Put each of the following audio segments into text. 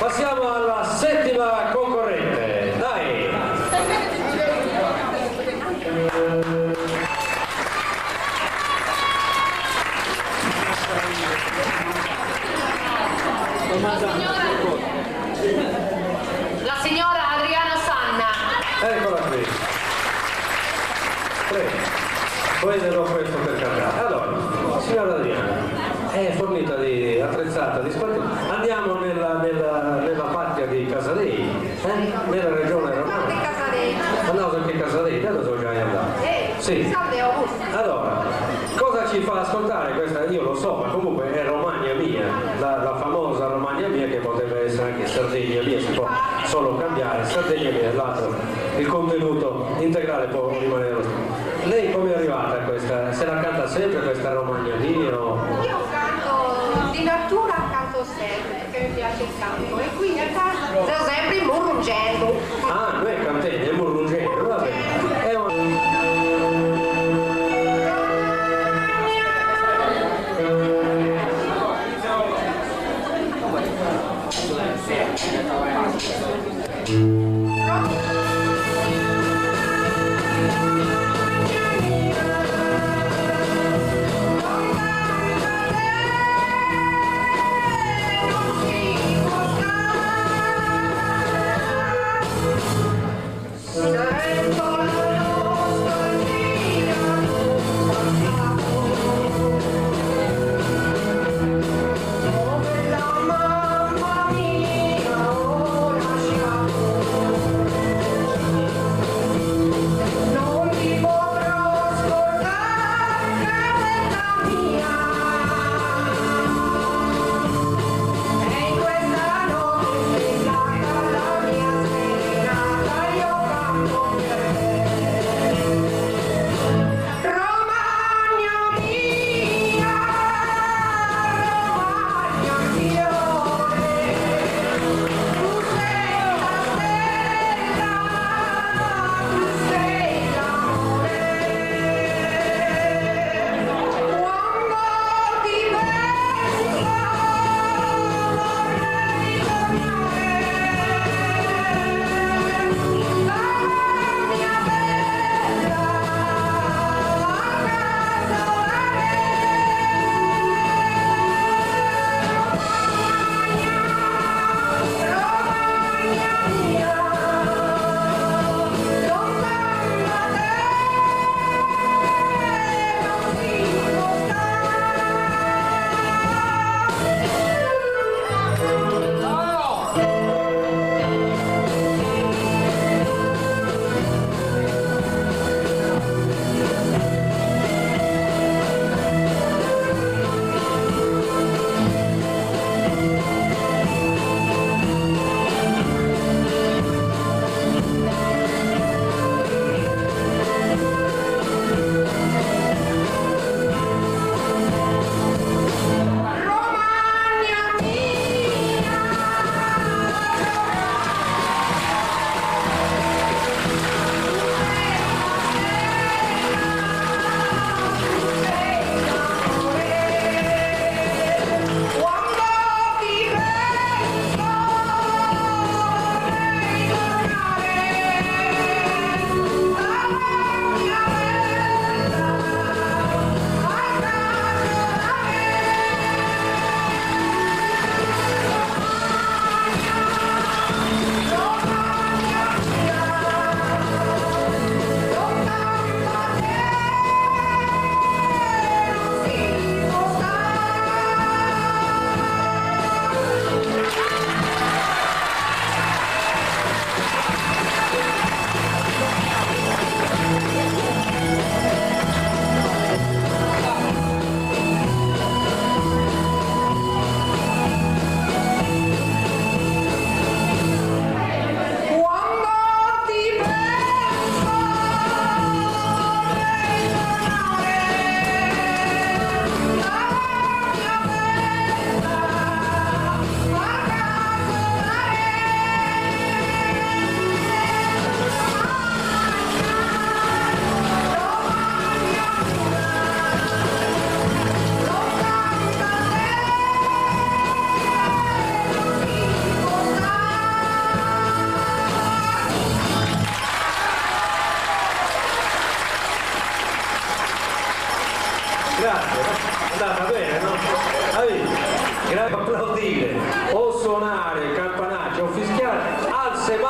Passiamo alla settima concorrente, dai! La signora Adriana Sanna. Eccola qui. Prego. Poi le do questo per cantare. Allora, signora Adriana, è fornita di attrezzata, di spazio. Andiamo nella patria di Casadei, nella regione romana. Andiamo anche a Casadei, da dove già andare? Sì. Allora, cosa ci fa ascoltare questa? Io lo so, ma comunque è Romagna mia, la famosa Romagna mia, che potrebbe essere anche Sardegna mia, si può solo cambiare, Sardegna mia, l'altro, il contenuto integrale può rimanere lo stesso. Lei come è arrivata a questa? Se la canta sempre questa Romagna mia? O... Io canto, di natura canto sempre, perché mi piace il canto, e quindi sto sempre murrungendo. Ah, noi cantegni, è murrungendo, va bene. È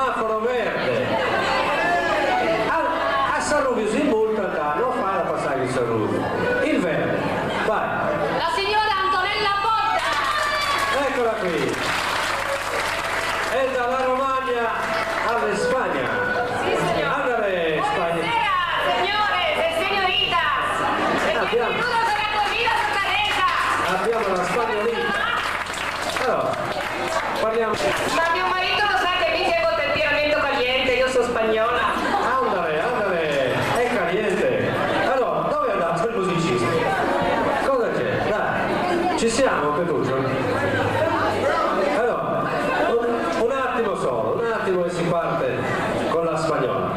semaforo verde. A San Rubio si multa, non fa la passare di San Rubio. Il verde, vai. La signora Antonella Botta. Eccola qui. È dalla Romagna alla Spagna. Sì, signora. Andale, Spagna. Buonasera, signores e signoritas. Bienvenidos a la comida sudanesa. Abbiamo la spagnolina. Allora, parliamo. Ma mio marito lo sa che mi llevo il temperamento caliente, io sono spagnola. Andale, è caliente. Allora, dove è andato il musicista? Cosa c'è? Dai, ci siamo per tutto. Allora, un attimo solo, un attimo e si parte con la spagnola.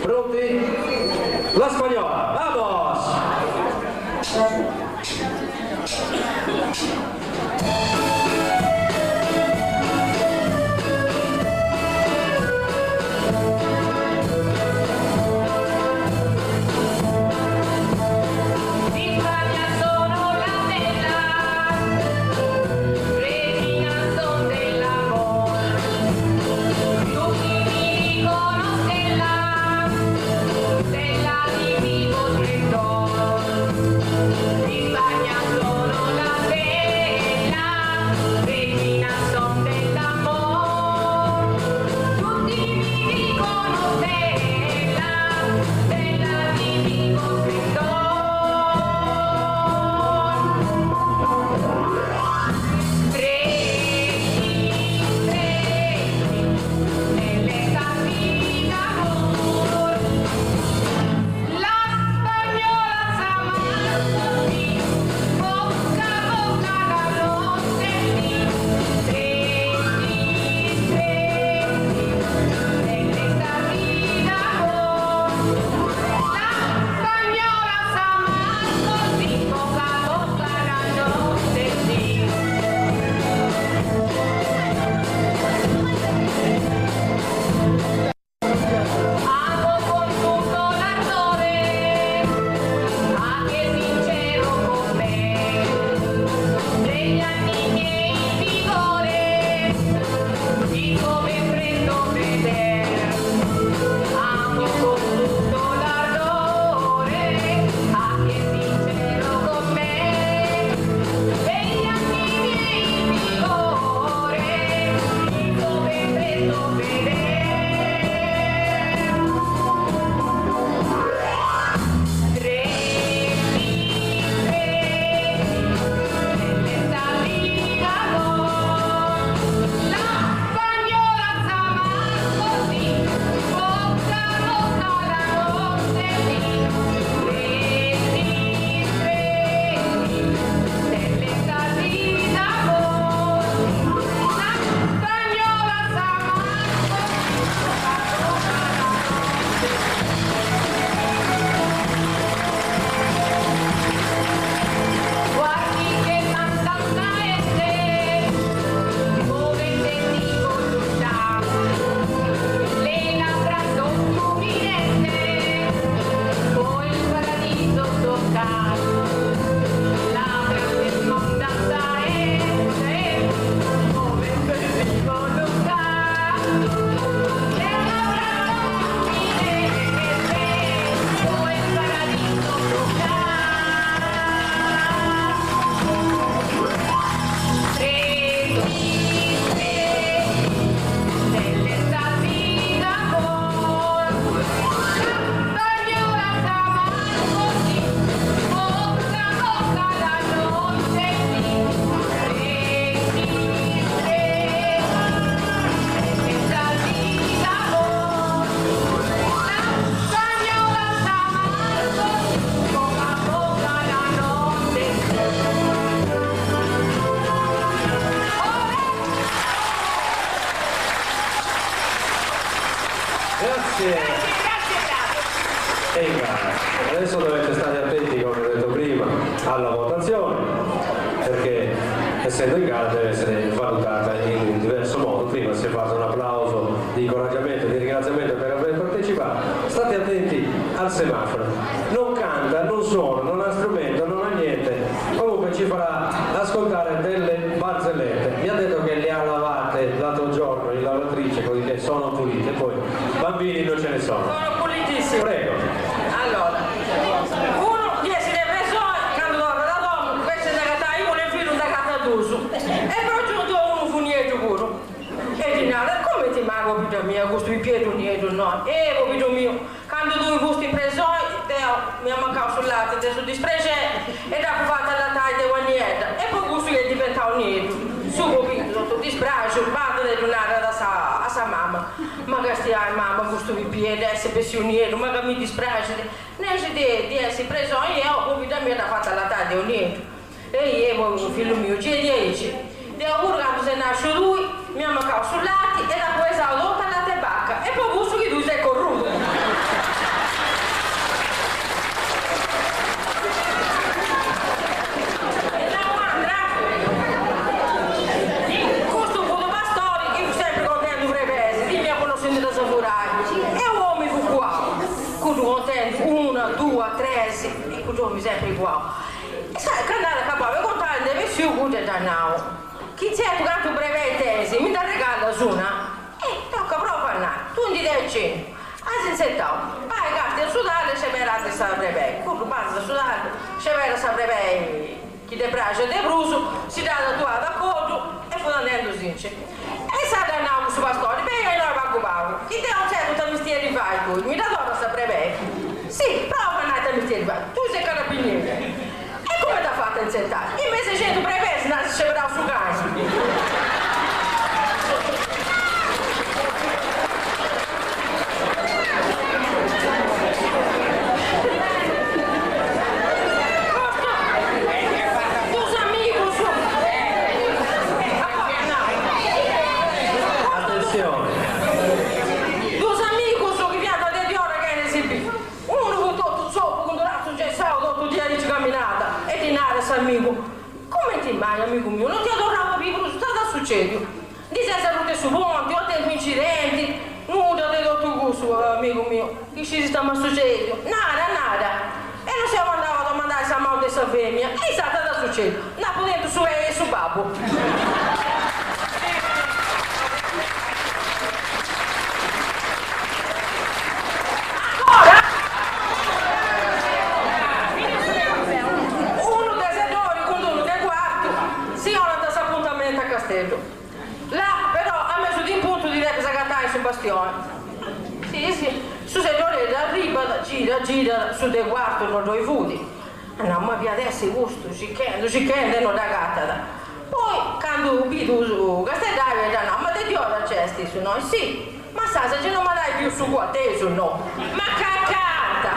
Pronti? La spagnola, vamos! Di Spagna sono la bella, regina son dell'amor. Tutti mi dicono Stella di vivo splendor. Di Spagna sono la bella, regina son dell'amor. Tutti mi dicono Stella di vivo splendor. Nelle canti d'amor, la spagnola s'amava così, bocca a bocca la notte lì, nelle canti d'amor, la spagnola s'amava così, bocca a bocca la notte lì. Amo con tutto l'ardore, anche sincero con me, degli anni miei in vigore, di come prendo vedere. Amo con tutto l'ardore, anche sincero con me, degli anni miei in vigore, di come prendo vedere. Nelle sali d'amor, la spagnola s'amava così, bocca a bocca la notte lì, nelle sali d'amor, la spagnola s'amava così, bocca a bocca la notte lì. Guardi che tanta saette, come te dico luciamo, le labbra son luminette, poi il paradiso toccato, labbra che son da saette, come te dico luciamo, le labbra son luminette, poi il paradiso toccato. Nelle stati d'amor, la spagnola s'amava così, bocca a bocca la notte lì, nelle stati d'amor, la spagnola s'amava così, bocca a bocca la notte lì. Grazie. E in gara. Adesso dovete stare attenti, come ho detto prima, alla votazione, perché essendo in gara deve essere valutata in un diverso modo. Prima si è fatto un applauso di incoraggiamento e di ringraziamento per aver partecipato. State attenti al semaforo. Non canta, non suona, non ha strumento, non ha niente. Comunque ci farà ascoltare delle barzellette. Mi ha detto che le ha lavate l'altro giorno in lavatrice lavatrice, così che sono pulite, poi bambini non ce ne sono. Sono pulitissimi. Prego. Allora, uno 10 le persone, quando dorme da donna, questa è una gata io, un figlio da gata d'uso. E poi giunto uno funietto pure. E di nada, come ti manco, vita mia, questo i piedi dietro, no? Vito mio, quando tu gusti impressioni, mi ha mancato sul latte, adesso disprece, e dopo fatta la taglia di guagnetta, e poi questo che è diventato niente. Su, tu disprece, vado a donare a sa mamma. Ma che stia mamma, questo i piedi, essere pensioniero, ma che mi disprece. Nel di essere preso, io, vita mia, ha fatta la taglia di niente. E io, figlio mio, ci 10. Devo pure quando se nasce lui, mi ha mancato sul latte e da poi esaudotta la tebacca e poi gusto che tu sei corrotto. E la mandra, questo foto pastore, io sempre contento dovrebbe essere, dimmi a conoscere da saporare. E uomo fu qua, questo contento, 1, 2, 3, e questo mi sempre qua. E sai, che andare a capo, contare deve essere un po' da now. Chi c'è tu breve tesi, mi dà regalo su una? Tocca proprio andare, tu non ti devi cena. Sensettavo, vai gatti a sudare, c'è vera di saprei, quello passa a sudare, c'è vera saprei, chi te piace te bruso, si dà la tua da codo e fu andando since. E sa da andiamo su pastore, beh, noi va a cubare, chi te non c'è tutta mistieri fai tu, mi dà tua saprei? Sì, prova a andare a mistieri fai, tu sei carabiniere. E come t'ha fatto a insettare? In mese 100 prevesi, non si verrà su casa. Amico, come ti mai amico mio? Non ti adoravo più, cosa sta succedendo? Di sei salute su ponti, ho tempo incidenti, nuda del tuo gusto, amico mio, che ci sta succedendo? Nada. E non siamo andati a domandare se a mal dessa femmina, e sa cosa succede? Non potendo su e su babbo. Là però ha messo di un punto di representare su bastione. Sì, su sedore da riba, gira su del quarto non doi fudi. No, ma vi adesso gusto, scicchendo non da gatta. Poi quando vedo su Castellari, no, ma te ora c'è su noi, sì. Ma sa se non mi dai più su qua, te su no. Ma cacata!